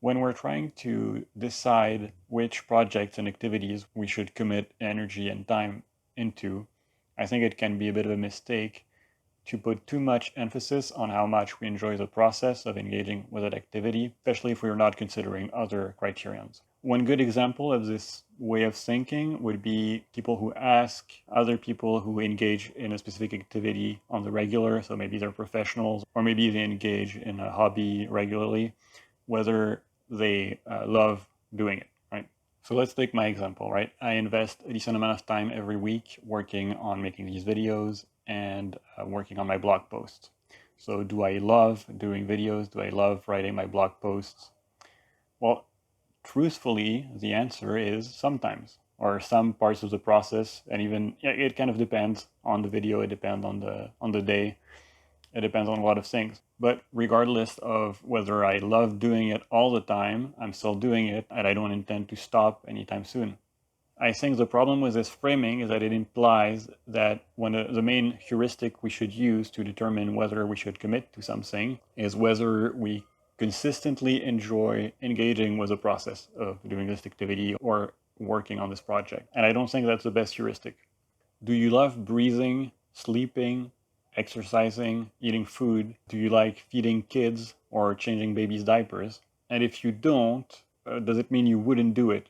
When we're trying to decide which projects and activities we should commit energy and time into, I think it can be a bit of a mistake to put too much emphasis on how much we enjoy the process of engaging with an activity, especially if we're not considering other criterions. One good example of this way of thinking would be people who ask other people who engage in a specific activity on the regular, so maybe they're professionals, or maybe they engage in a hobby regularly, whether they love doing it, right? So let's take my example, right? I invest a decent amount of time every week working on making these videos and working on my blog posts. So do I love doing videos? Do I love writing my blog posts? Well, truthfully, the answer is sometimes, or some parts of the process, and even it kind of depends on the video, it depends on the day, it depends on a lot of things. But regardless of whether I love doing it all the time, I'm still doing it, and I don't intend to stop anytime soon. I think the problem with this framing is that it implies that the main heuristic we should use to determine whether we should commit to something is whether we consistently enjoy engaging with the process of doing this activity or working on this project. And I don't think that's the best heuristic. Do you love breathing, sleeping, exercising, eating food? Do you like feeding kids or changing babies' diapers? And if you don't, does it mean you wouldn't do it?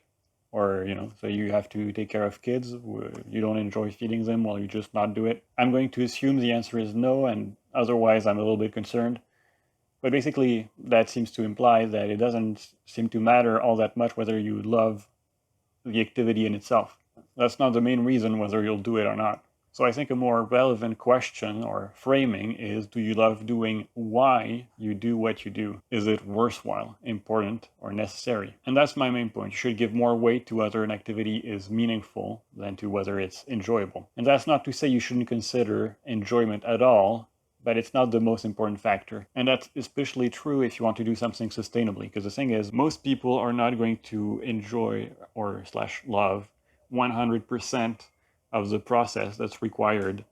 Or, so you have to take care of kids, you don't enjoy feeding them, well, you just not do it. I'm going to assume the answer is no, and otherwise I'm a little bit concerned. But basically, that seems to imply that it doesn't seem to matter all that much whether you love the activity in itself. That's not the main reason whether you'll do it or not. So I think a more relevant question or framing is, do you love doing why you do what you do? Is it worthwhile, important, or necessary? And that's my main point. You should give more weight to whether an activity is meaningful than to whether it's enjoyable. And that's not to say you shouldn't consider enjoyment at all, but it's not the most important factor. And that's especially true if you want to do something sustainably, because the thing is, most people are not going to enjoy or slash love 100% of the process that's required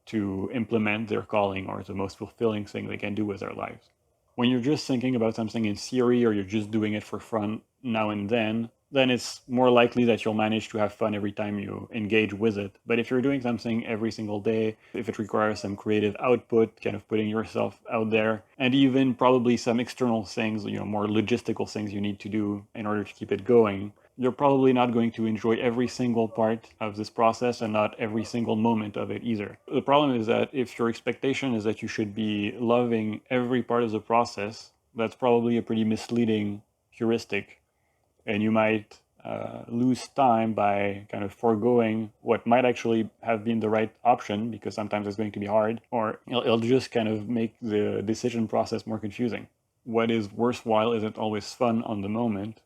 to implement their calling or the most fulfilling thing they can do with their lives. When you're just thinking about something in theory or you're just doing it for fun now and then it's more likely that you'll manage to have fun every time you engage with it. But if you're doing something every single day, if it requires some creative output, kind of putting yourself out there, and even probably some external things, more logistical things you need to do in order to keep it going, you're probably not going to enjoy every single part of this process and not every single moment of it either. The problem is that if your expectation is that you should be loving every part of the process, that's probably a pretty misleading heuristic. And you might lose time by kind of foregoing what might actually have been the right option, because sometimes it's going to be hard, or it'll just kind of make the decision process more confusing. What is worthwhile isn't always fun on the moment,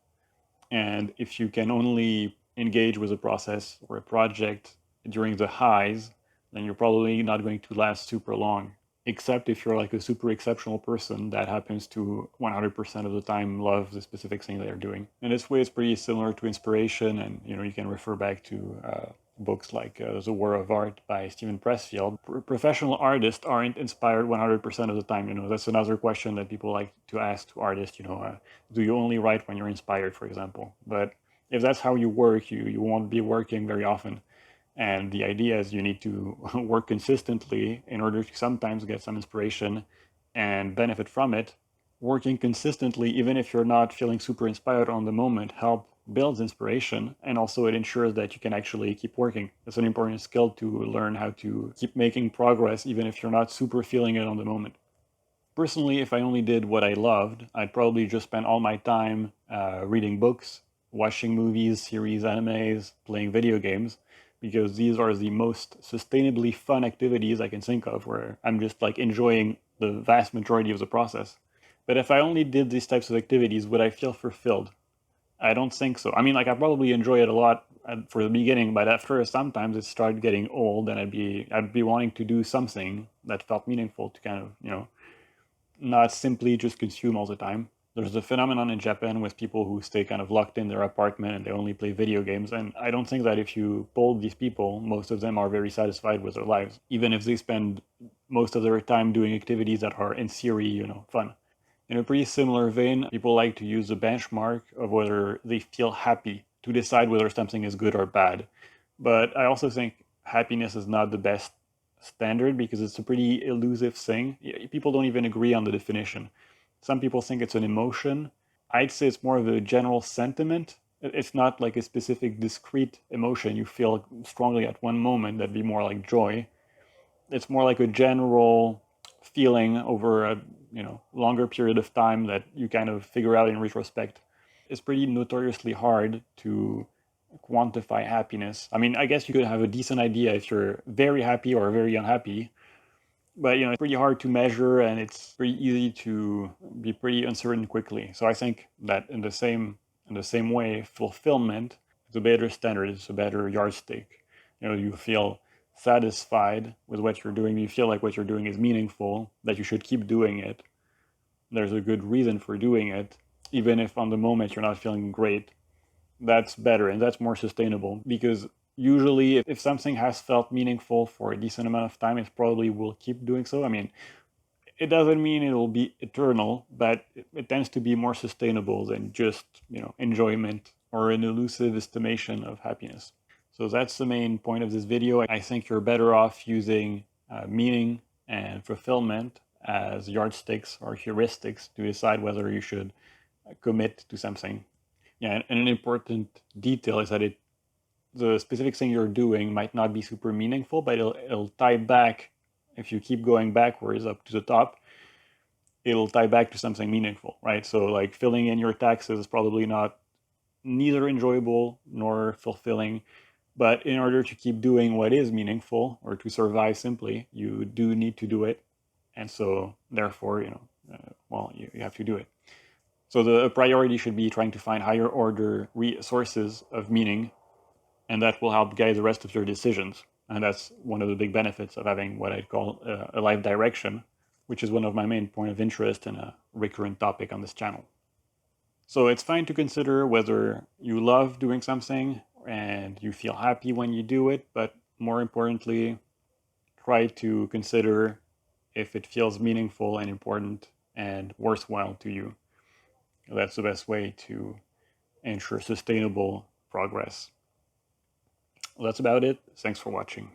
and if you can only engage with a process or a project during the highs, then you're probably not going to last super long. Except if you're like a super exceptional person that happens to 100% of the time love the specific thing they're doing. And this way it's pretty similar to inspiration, and you can refer back to books like The War of Art by Stephen Pressfield. Professional artists aren't inspired 100% of the time. That's another question that people like to ask to artists. Do you only write when you're inspired, for example? But if that's how you work, you won't be working very often. And the idea is you need to work consistently in order to sometimes get some inspiration and benefit from it. Working consistently, even if you're not feeling super inspired on the moment, help builds inspiration, and also it ensures that you can actually keep working. It's an important skill to learn how to keep making progress even if you're not super feeling it on the moment. Personally, if I only did what I loved, I'd probably just spend all my time reading books, watching movies, series, animes, playing video games, because these are the most sustainably fun activities I can think of, where I'm just like enjoying the vast majority of the process. But if I only did these types of activities, would I feel fulfilled? I don't think so. I mean, like, I probably enjoy it a lot for the beginning, but after sometimes it started getting old, and I'd be wanting to do something that felt meaningful to kind of, not simply just consume all the time. There's a phenomenon in Japan with people who stay kind of locked in their apartment and they only play video games. And I don't think that if you poll these people, most of them are very satisfied with their lives, even if they spend most of their time doing activities that are in theory, fun. In a pretty similar vein, people like to use the benchmark of whether they feel happy to decide whether something is good or bad. But I also think happiness is not the best standard because it's a pretty elusive thing. People don't even agree on the definition. Some people think it's an emotion. I'd say it's more of a general sentiment. It's not like a specific discrete emotion you feel strongly at one moment. That'd be more like joy. It's more like a general feeling over a longer period of time that you kind of figure out in retrospect. It's pretty notoriously hard to quantify happiness. I mean, I guess you could have a decent idea if you're very happy or very unhappy, but it's pretty hard to measure, and it's pretty easy to be pretty uncertain quickly. So I think that in the same way, fulfillment is a better standard. It's a better yardstick. You feel satisfied with what you're doing. You feel like what you're doing is meaningful. That you should keep doing it. There's a good reason for doing it, even if on the moment you're not feeling great. That's better and that's more sustainable, because usually if something has felt meaningful for a decent amount of time, it probably will keep doing so. I mean, it doesn't mean it'll be eternal, but it tends to be more sustainable than just enjoyment or an elusive estimation of happiness. So that's the main point of this video. I think you're better off using meaning and fulfillment as yardsticks or heuristics to decide whether you should commit to something. Yeah, and an important detail is that the specific thing you're doing might not be super meaningful, but it'll tie back. If you keep going backwards up to the top, it'll tie back to something meaningful, right? So like filling in your taxes is probably not neither enjoyable nor fulfilling, but in order to keep doing what is meaningful or to survive simply, you do need to do it, and so therefore, you have to do it. So the priority should be trying to find higher order sources of meaning, and that will help guide the rest of your decisions. And that's one of the big benefits of having what I'd call a life direction, which is one of my main point of interest and a recurrent topic on this channel. So it's fine to consider whether you love doing something and you feel happy when you do it, but more importantly, try to consider if it feels meaningful and important and worthwhile to you. That's the best way to ensure sustainable progress. Well, that's about it. Thanks for watching.